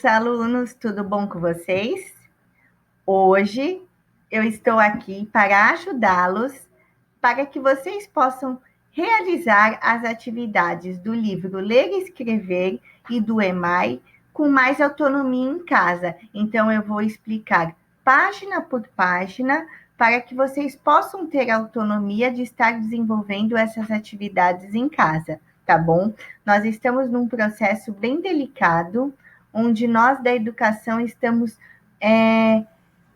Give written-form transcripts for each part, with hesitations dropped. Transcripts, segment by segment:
alunos, tudo bom com vocês? Hoje eu estou aqui para ajudá-los para que vocês possam realizar as atividades do livro Ler e Escrever e do EMAI com mais autonomia em casa. Então, eu vou explicar página por página para que vocês possam ter autonomia de estar desenvolvendo essas atividades em casa, tá bom? Nós estamos num processo bem delicado, onde nós da educação estamos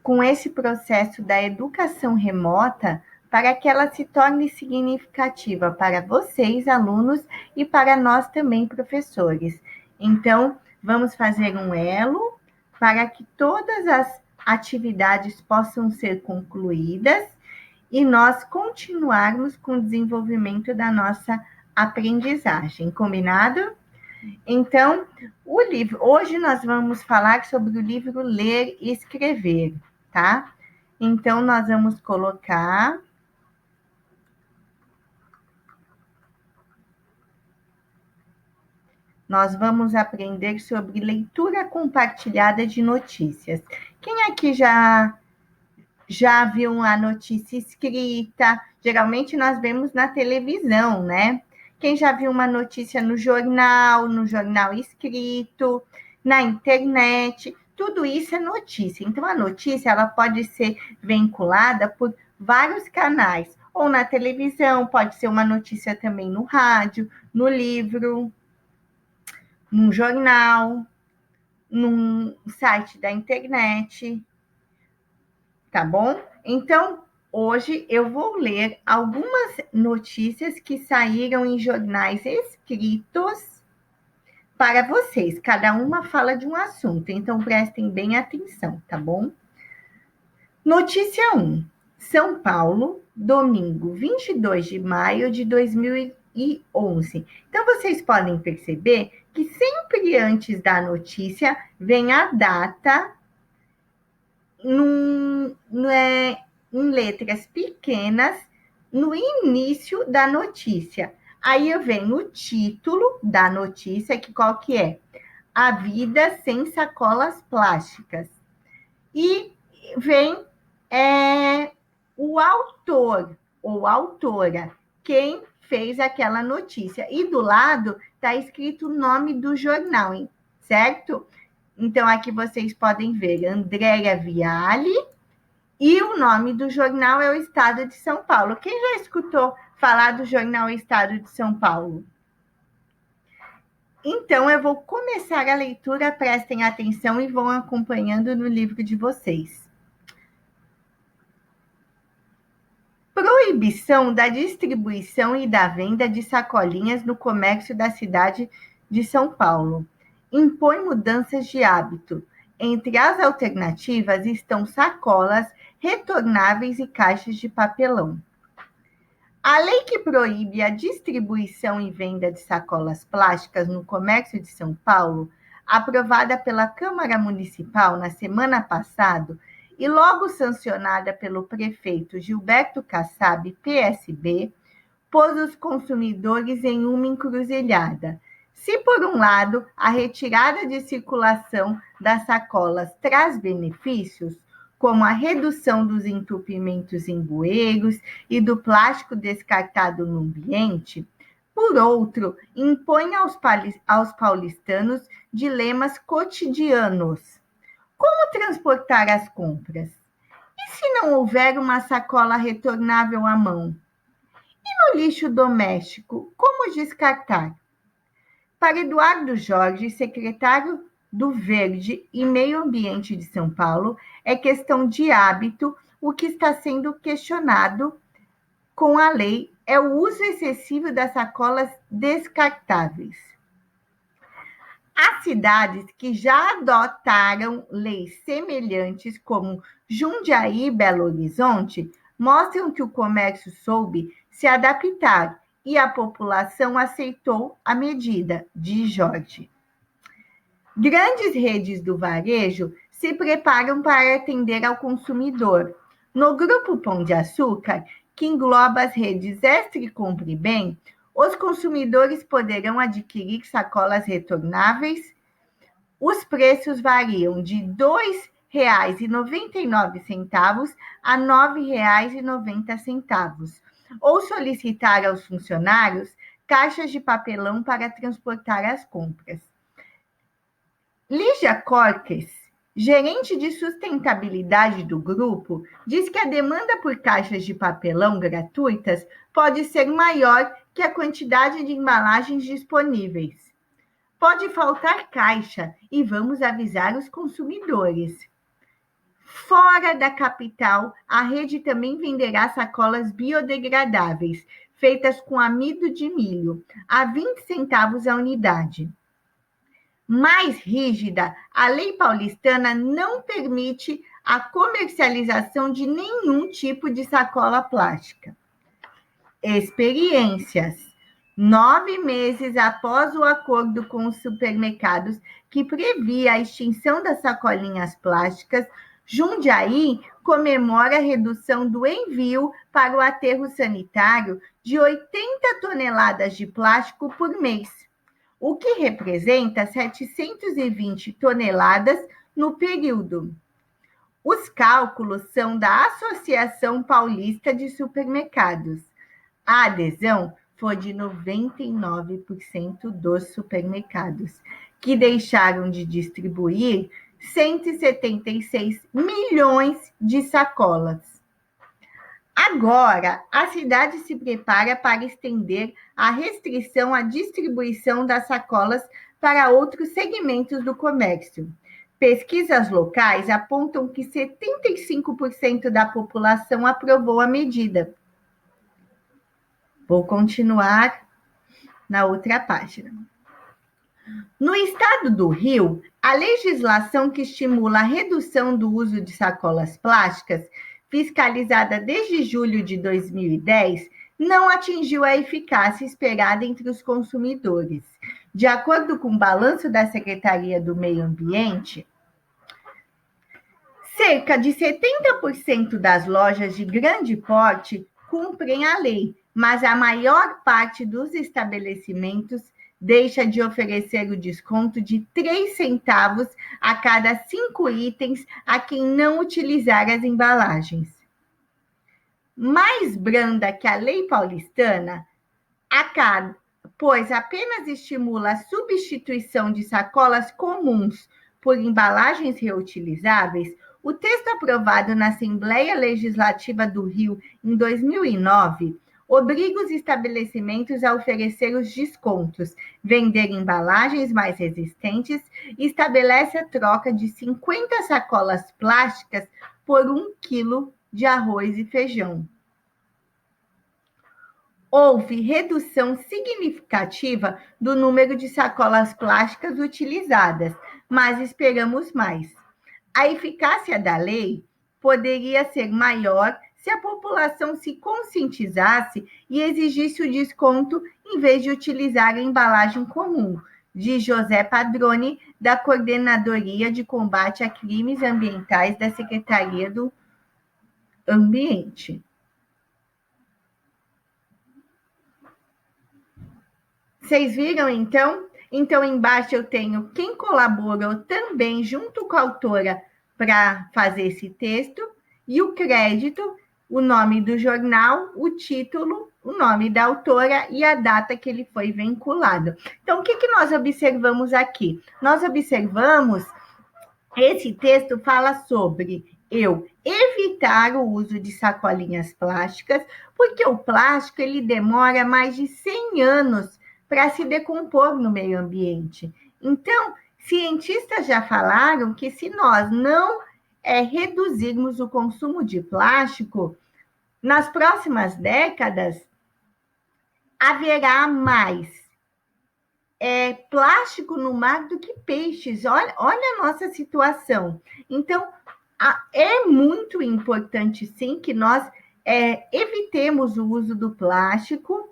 com esse processo da educação remota para que ela se torne significativa para vocês, alunos, e para nós também, professores. Então, vamos fazer um elo para que todas as atividades possam ser concluídas e nós continuarmos com o desenvolvimento da nossa aprendizagem. Combinado? Então, hoje nós vamos falar sobre o livro Ler e Escrever, tá? Então, nós vamos colocar. Nós vamos aprender sobre leitura compartilhada de notícias. Quem aqui já viu a notícia escrita? Geralmente nós vemos na televisão, né? Quem já viu uma notícia no jornal escrito, na internet, tudo isso é notícia. Então, a notícia ela pode ser vinculada por vários canais, ou na televisão, pode ser uma notícia também no rádio, no livro, num jornal, num site da internet, tá bom? Então, hoje eu vou ler algumas notícias que saíram em jornais escritos para vocês. Cada uma fala de um assunto, então prestem bem atenção, tá bom? Notícia 1. São Paulo, domingo, 22 de maio de 2011. Então, vocês podem perceber que sempre antes da notícia vem a data em letras pequenas no início da notícia. Aí vem o título da notícia, que qual que é? A vida sem sacolas plásticas. E vem o autor ou autora, quem fez aquela notícia. E do lado está escrito o nome do jornal, hein? Certo? Então, aqui vocês podem ver Andréa Viale e o nome do jornal é o Estado de São Paulo. Quem já escutou falar do jornal Estado de São Paulo? Então, eu vou começar a leitura, prestem atenção e vão acompanhando no livro de vocês. Proibição da distribuição e da venda de sacolinhas no comércio da cidade de São Paulo. Impõe mudanças de hábito. Entre as alternativas estão sacolas retornáveis e caixas de papelão. A lei que proíbe a distribuição e venda de sacolas plásticas no comércio de São Paulo, aprovada pela Câmara Municipal na semana passada e logo sancionada pelo prefeito Gilberto Kassab, PSB, pôs os consumidores em uma encruzilhada. Se, por um lado, a retirada de circulação das sacolas traz benefícios, como a redução dos entupimentos em bueiros e do plástico descartado no ambiente, por outro, impõe aos paulistanos dilemas cotidianos. Como transportar as compras? E se não houver uma sacola retornável à mão? E no lixo doméstico, como descartar? Para Eduardo Jorge, secretário do Verde e Meio Ambiente de São Paulo, é questão de hábito. O que está sendo questionado com a lei é o uso excessivo das sacolas descartáveis. As cidades que já adotaram leis semelhantes, como Jundiaí e Belo Horizonte, mostram que o comércio soube se adaptar e a população aceitou a medida, diz Jorge. Grandes redes do varejo se preparam para atender ao consumidor. No Grupo Pão de Açúcar, que engloba as redes Extra e Compre Bem, os consumidores poderão adquirir sacolas retornáveis Os preços variam de R$ 2,99 a R$ 9,90, ou solicitar aos funcionários caixas de papelão para transportar as compras. Lígia Corques, gerente de sustentabilidade do grupo, diz que a demanda por caixas de papelão gratuitas pode ser maior que a quantidade de embalagens disponíveis. Pode faltar caixa e vamos avisar os consumidores. Fora da capital, a rede também venderá sacolas biodegradáveis, feitas com amido de milho, a 20 centavos a unidade. Mais rígida, a lei paulistana não permite a comercialização de nenhum tipo de sacola plástica. Experiências. 9 meses após o acordo com os supermercados que previa a extinção das sacolinhas plásticas, Jundiaí comemora a redução do envio para o aterro sanitário de 80 toneladas de plástico por mês, o que representa 720 toneladas no período. Os cálculos são da Associação Paulista de Supermercados. A adesão foi de 99% dos supermercados, que deixaram de distribuir 176 milhões de sacolas. Agora, a cidade se prepara para estender a restrição à distribuição das sacolas para outros segmentos do comércio. Pesquisas locais apontam que 75% da população aprovou a medida. Vou continuar na outra página. No estado do Rio, a legislação que estimula a redução do uso de sacolas plásticas, fiscalizada desde julho de 2010, não atingiu a eficácia esperada entre os consumidores. De acordo com o balanço da Secretaria do Meio Ambiente, cerca de 70% das lojas de grande porte cumprem a lei, mas a maior parte dos estabelecimentos deixa de oferecer o desconto de 3 centavos a cada 5 itens a quem não utilizar as embalagens. Mais branda que a lei paulistana, pois apenas estimula a substituição de sacolas comuns por embalagens reutilizáveis, o texto aprovado na Assembleia Legislativa do Rio em 2009 obriga os estabelecimentos a oferecer os descontos, vender embalagens mais resistentes e estabelece a troca de 50 sacolas plásticas por 1 quilo de arroz e feijão. Houve redução significativa do número de sacolas plásticas utilizadas, mas esperamos mais. A eficácia da lei poderia ser maior se a população se conscientizasse e exigisse o desconto em vez de utilizar a embalagem comum, diz José Padrone, da Coordenadoria de Combate a Crimes Ambientais da Secretaria do Ambiente. Vocês viram, então? Então, embaixo eu tenho quem colaborou também junto com a autora para fazer esse texto e o crédito, o nome do jornal, o título, o nome da autora e a data que ele foi vinculado. Então, o que nós observamos aqui? Nós observamos, esse texto fala sobre evitar o uso de sacolinhas plásticas, porque o plástico ele demora mais de 100 anos para se decompor no meio ambiente. Então, cientistas já falaram que se nós não reduzirmos o consumo de plástico, nas próximas décadas, haverá mais plástico no mar do que peixes. Olha a nossa situação. Então, é muito importante, sim, que nós evitemos o uso do plástico,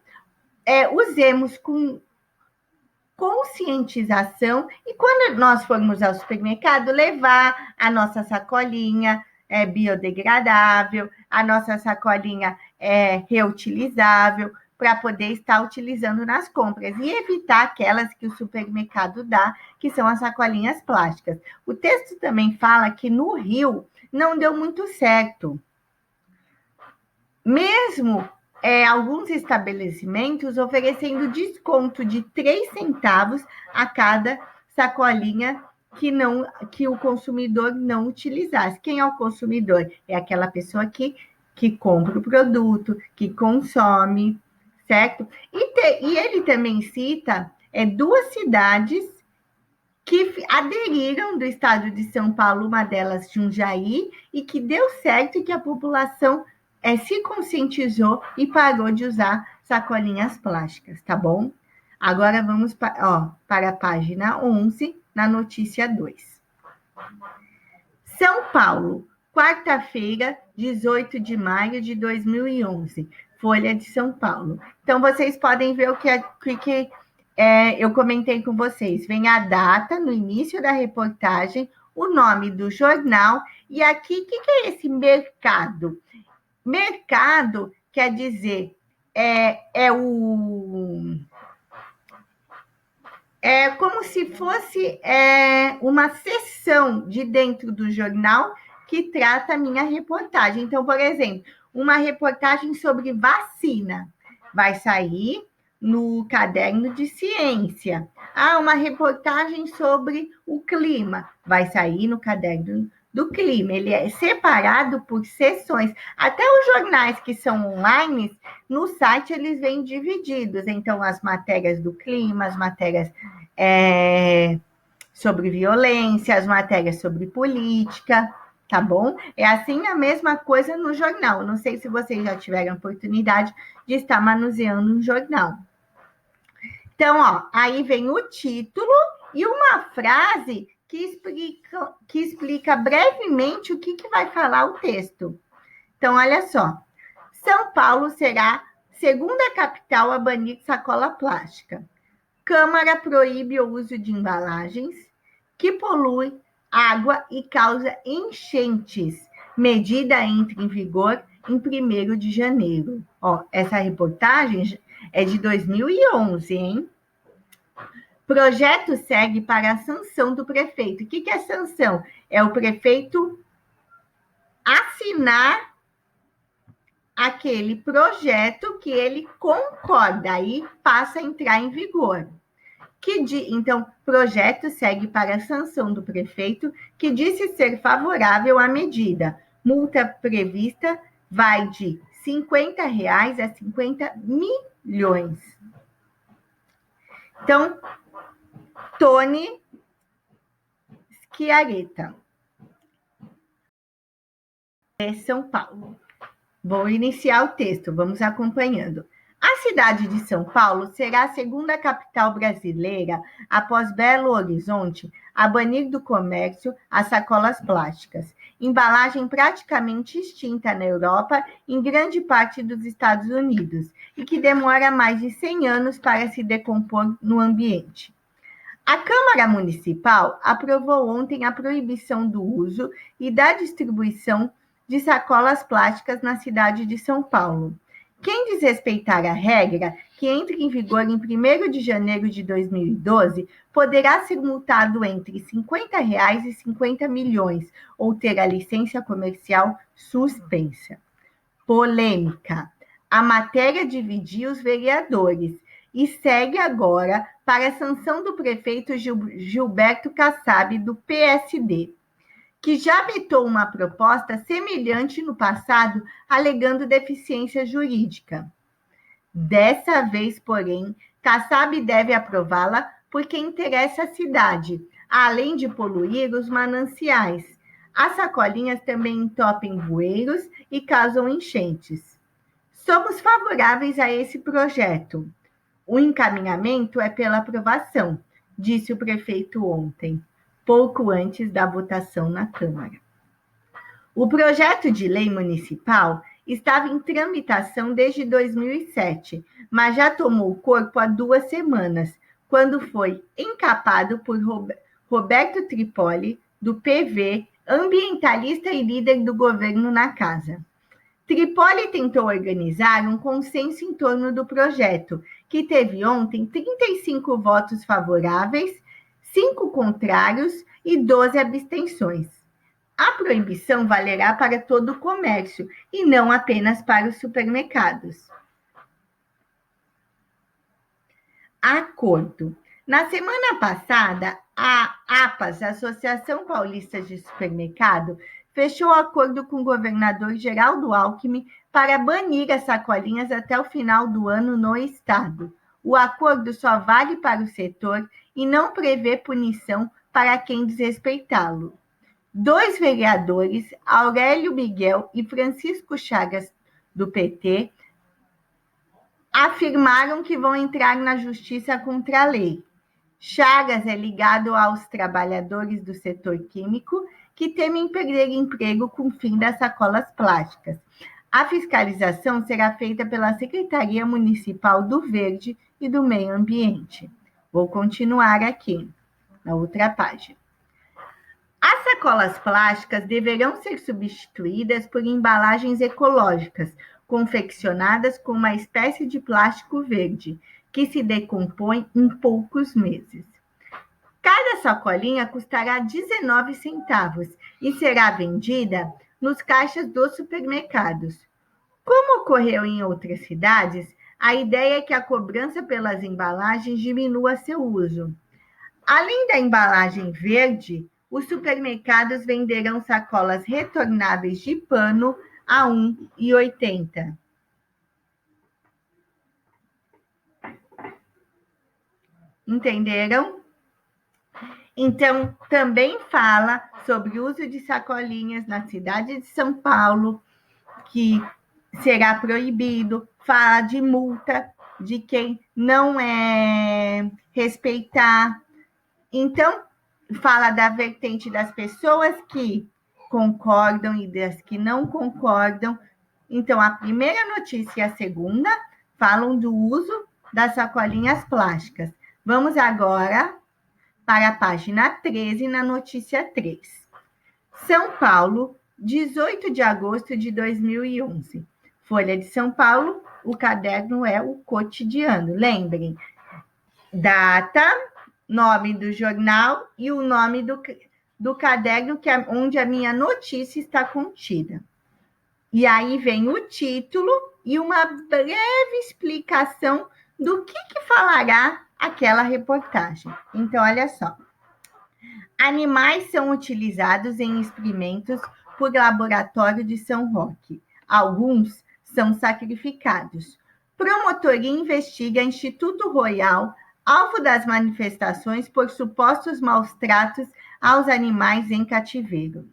usemos com conscientização e quando nós formos ao supermercado, levar a nossa sacolinha biodegradável, a nossa sacolinha reutilizável, para poder estar utilizando nas compras e evitar aquelas que o supermercado dá, que são as sacolinhas plásticas. O texto também fala que no Rio não deu muito certo. Mesmo alguns estabelecimentos oferecendo desconto de 3 centavos a cada sacolinha que o consumidor não utilizasse. Quem é o consumidor? É aquela pessoa que compra o produto, que consome, certo? E ele também cita 2 cidades que aderiram do estado de São Paulo, uma delas Jundiaí, e que deu certo e que a população se conscientizou e parou de usar sacolinhas plásticas, tá bom? Agora vamos para a página 11, na notícia 2. São Paulo, quarta-feira, 18 de maio de 2011, Folha de São Paulo. Então, vocês podem ver o que eu comentei com vocês. Vem a data no início da reportagem, o nome do jornal, e aqui, o que é esse mercado? Mercado quer dizer, é como se fosse uma seção de dentro do jornal que trata a minha reportagem. Então, por exemplo, uma reportagem sobre vacina vai sair no caderno de ciência. Uma reportagem sobre o clima vai sair no caderno do clima. Ele é separado por seções. Até os jornais que são online, no site eles vêm divididos. Então, as matérias do clima, as matérias sobre violência, as matérias sobre política, tá bom? É assim a mesma coisa no jornal. Não sei se vocês já tiveram oportunidade de estar manuseando um jornal. Então, aí vem o título e uma frase que explica brevemente o que vai falar o texto. Então, olha só. São Paulo será segunda capital a banir sacola plástica. Câmara proíbe o uso de embalagens que poluem água e causa enchentes. Medida entra em vigor em 1º de janeiro. Essa reportagem é de 2011, hein? Projeto segue para a sanção do prefeito. O que é sanção? É o prefeito assinar aquele projeto que ele concorda, aí passa a entrar em vigor. Então, projeto segue para a sanção do prefeito, que disse ser favorável à medida. Multa prevista vai de R$ 50 a 50 milhões. Então, Tony Schiaretta, São Paulo. Vou iniciar o texto, vamos acompanhando. A cidade de São Paulo será a segunda capital brasileira, após Belo Horizonte, a banir do comércio as sacolas plásticas, embalagem praticamente extinta na Europa e em grande parte dos Estados Unidos, e que demora mais de 100 anos para se decompor no ambiente. A Câmara Municipal aprovou ontem a proibição do uso e da distribuição de sacolas plásticas na cidade de São Paulo. Quem desrespeitar a regra, que entra em vigor em 1º de janeiro de 2012, poderá ser multado entre R$ 50 e 50 milhões ou ter a licença comercial suspensa. Polêmica. A matéria dividiu os vereadores e segue agora para a sanção do prefeito Gilberto Kassab, do PSD, que já vetou uma proposta semelhante no passado, alegando deficiência jurídica. Dessa vez, porém, Kassab deve aprová-la porque interessa a cidade, além de poluir os mananciais. As sacolinhas também entopem bueiros e causam enchentes. Somos favoráveis a esse projeto. O encaminhamento é pela aprovação, disse o prefeito ontem, pouco antes da votação na Câmara. O projeto de lei municipal estava em tramitação desde 2007, mas já tomou corpo há 2 semanas, quando foi encapado por Roberto Tripoli, do PV, ambientalista e líder do governo na casa. Tripoli tentou organizar um consenso em torno do projeto, que teve ontem 35 votos favoráveis, 5 contrários e 12 abstenções. A proibição valerá para todo o comércio e não apenas para os supermercados. Acordo. Na semana passada, a APAS, Associação Paulista de Supermercado, fechou acordo com o governador Geraldo Alckmin para banir as sacolinhas até o final do ano no estado. O acordo só vale para o setor e não prevê punição para quem desrespeitá-lo. 2 vereadores, Aurélio Miguel e Francisco Chagas, do PT, afirmaram que vão entrar na justiça contra a lei. Chagas é ligado aos trabalhadores do setor químico que temem perder emprego com o fim das sacolas plásticas. A fiscalização será feita pela Secretaria Municipal do Verde e do Meio Ambiente. Vou continuar aqui, na outra página. As sacolas plásticas deverão ser substituídas por embalagens ecológicas, confeccionadas com uma espécie de plástico verde, que se decompõe em poucos meses. Cada sacolinha custará 19 centavos e será vendida nos caixas dos supermercados. Como ocorreu em outras cidades, a ideia é que a cobrança pelas embalagens diminua seu uso. Além da embalagem verde, os supermercados venderão sacolas retornáveis de pano a R$ 1,80. Entenderam? Então, também fala sobre o uso de sacolinhas na cidade de São Paulo, que será proibido, fala de multa de quem não respeitar. Então, fala da vertente das pessoas que concordam e das que não concordam. Então, a primeira notícia e a segunda falam do uso das sacolinhas plásticas. Vamos agora para a página 13, na notícia 3. São Paulo, 18 de agosto de 2011. Folha de São Paulo, o caderno é o cotidiano. Lembrem, data, nome do jornal e o nome do caderno onde a minha notícia está contida. E aí vem o título e uma breve explicação do que falará aquela reportagem. Então, olha só. Animais são utilizados em experimentos por laboratório de São Roque. Alguns são sacrificados. Promotoria investiga Instituto Royal, alvo das manifestações por supostos maus tratos aos animais em cativeiro.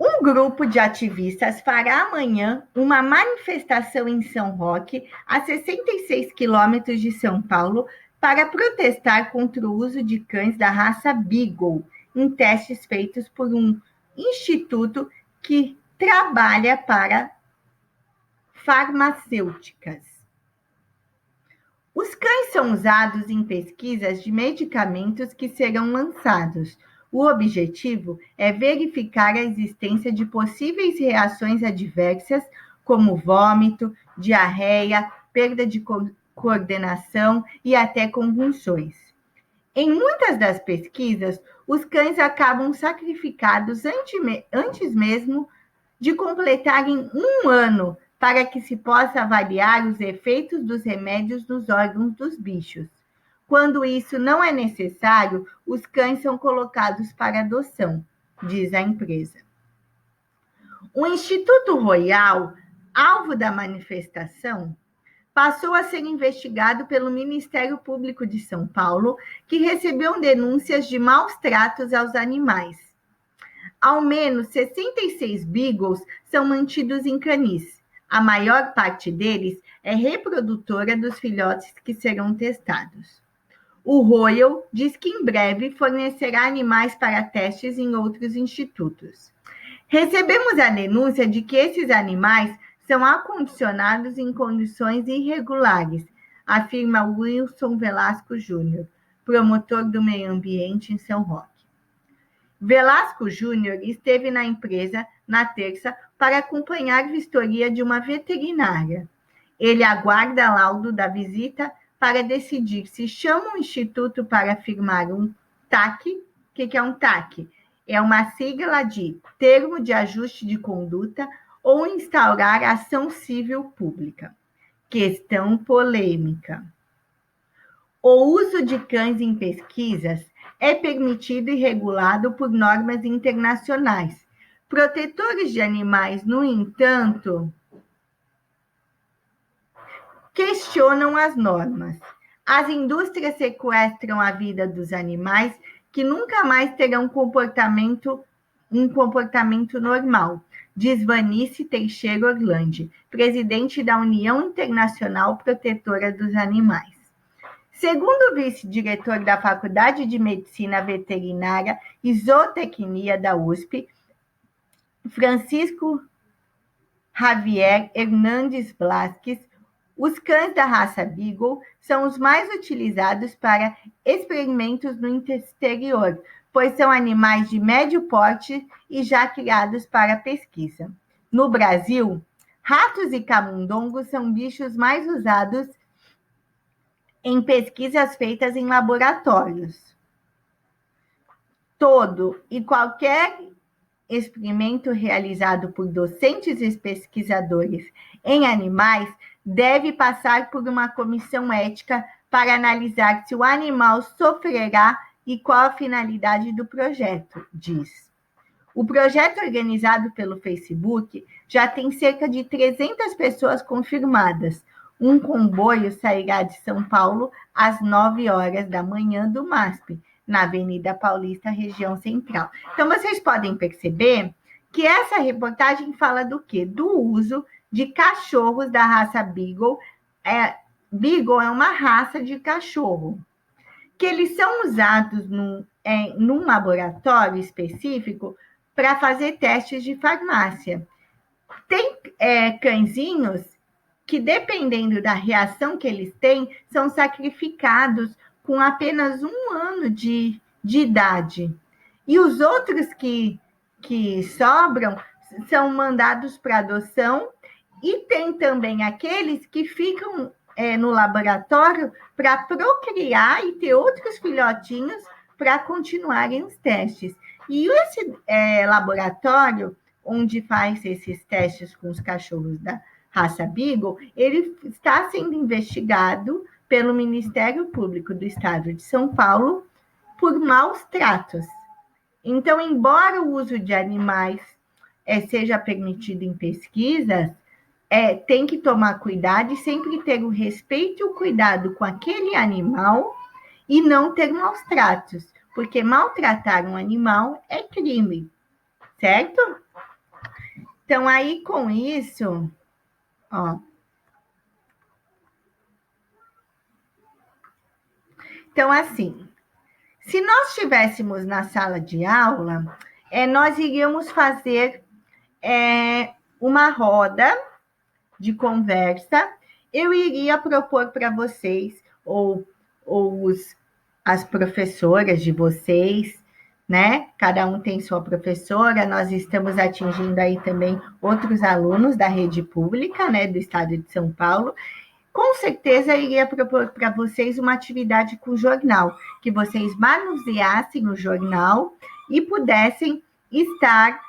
Um grupo de ativistas fará amanhã uma manifestação em São Roque, a 66 quilômetros de São Paulo, para protestar contra o uso de cães da raça Beagle em testes feitos por um instituto que trabalha para farmacêuticas. Os cães são usados em pesquisas de medicamentos que serão lançados. O objetivo é verificar a existência de possíveis reações adversas, como vômito, diarreia, perda de coordenação e até convulsões. Em muitas das pesquisas, os cães acabam sacrificados antes mesmo de completarem 1 ano, para que se possa avaliar os efeitos dos remédios nos órgãos dos bichos. Quando isso não é necessário, os cães são colocados para adoção, diz a empresa. O Instituto Royal, alvo da manifestação, passou a ser investigado pelo Ministério Público de São Paulo, que recebeu denúncias de maus tratos aos animais. Ao menos 66 beagles são mantidos em canis. A maior parte deles é reprodutora dos filhotes que serão testados. O Royal diz que em breve fornecerá animais para testes em outros institutos. Recebemos a denúncia de que esses animais são acondicionados em condições irregulares, afirma Wilson Velasco Júnior, promotor do meio ambiente em São Roque. Velasco Júnior esteve na empresa na terça para acompanhar vistoria de uma veterinária. Ele aguarda laudo da visita para decidir se chama o instituto para firmar um TAC. O que é um TAC? É uma sigla de Termo de Ajuste de Conduta ou instaurar ação civil pública. Questão polêmica. O uso de cães em pesquisas é permitido e regulado por normas internacionais. Protetores de animais, no entanto, questionam as normas. As indústrias sequestram a vida dos animais que nunca mais terão um comportamento normal, diz Vanice Teixeira Orlandi, presidente da União Internacional Protetora dos Animais. Segundo o vice-diretor da Faculdade de Medicina Veterinária e Zootecnia da USP, Francisco Javier Hernandes Blasquez, os cães da raça Beagle são os mais utilizados para experimentos no exterior, pois são animais de médio porte e já criados para pesquisa. No Brasil, ratos e camundongos são bichos mais usados em pesquisas feitas em laboratórios. Todo e qualquer experimento realizado por docentes e pesquisadores em animais deve passar por uma comissão ética para analisar se o animal sofrerá e qual a finalidade do projeto, diz. O projeto organizado pelo Facebook já tem cerca de 300 pessoas confirmadas. Um comboio sairá de São Paulo às 9 horas da manhã do MASP, na Avenida Paulista, região central. Então, vocês podem perceber que essa reportagem fala do quê? Do uso de cachorros da raça Beagle. Beagle é uma raça de cachorro, que eles são usados num laboratório específico para fazer testes de farmácia. Tem cãezinhos que, dependendo da reação que eles têm, são sacrificados com apenas 1 ano de idade. E os outros que sobram são mandados para adoção, e tem também aqueles que ficam no laboratório para procriar e ter outros filhotinhos para continuarem os testes. E esse laboratório, onde faz esses testes com os cachorros da raça Beagle, ele está sendo investigado pelo Ministério Público do Estado de São Paulo por maus tratos. Então, embora o uso de animais seja permitido em pesquisas, tem que tomar cuidado e sempre ter o respeito e o cuidado com aquele animal e não ter maus tratos, porque maltratar um animal é crime, certo? Então, aí com isso, ó. Então, assim, se nós estivéssemos na sala de aula, nós iríamos fazer uma roda de conversa. Eu iria propor para vocês, ou as professoras de vocês, né? Cada um tem sua professora, nós estamos atingindo aí também outros alunos da rede pública, né, do estado de São Paulo. Com certeza, eu iria propor para vocês uma atividade com jornal, que vocês manuseassem o jornal e pudessem estar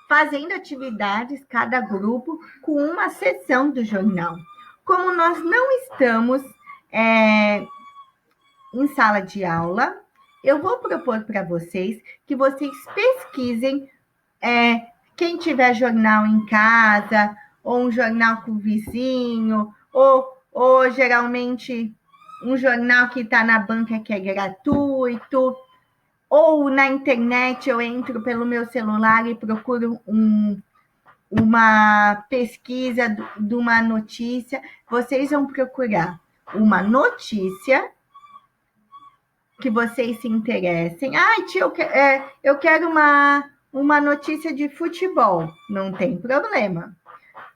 fazendo atividades, cada grupo, com uma seção do jornal. Como nós não estamos em sala de aula, eu vou propor para vocês que vocês pesquisem, quem tiver jornal em casa, ou um jornal com o vizinho, ou geralmente um jornal que está na banca que é gratuito, ou na internet eu entro pelo meu celular e procuro uma pesquisa de uma notícia. Vocês vão procurar uma notícia que vocês se interessem. Tia, eu quero uma notícia de futebol. Não tem problema.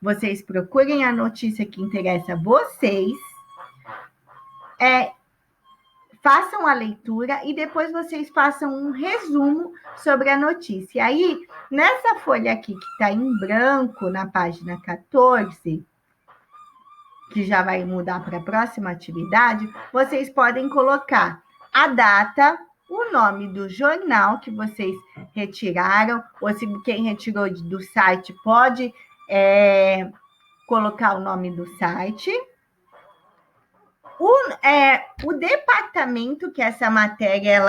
Vocês procurem a notícia que interessa a vocês, façam a leitura e depois vocês façam um resumo sobre a notícia. E aí, nessa folha aqui que está em branco, na página 14, que já vai mudar para a próxima atividade, vocês podem colocar a data, o nome do jornal que vocês retiraram, ou se quem retirou do site pode colocar o nome do site. O departamento que essa matéria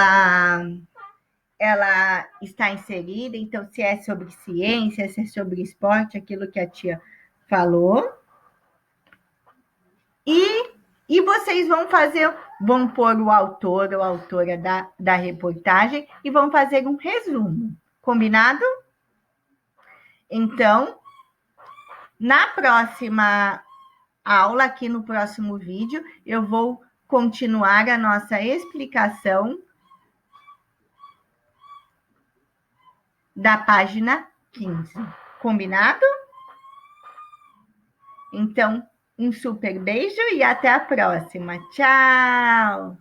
ela está inserida, então se é sobre ciência, se é sobre esporte, aquilo que a tia falou. E vocês vão pôr o autor ou autora da reportagem e vão fazer um resumo. Combinado? Então, na próxima aula, aqui no próximo vídeo, eu vou continuar a nossa explicação da página 15. Combinado? Então, um super beijo e até a próxima. Tchau!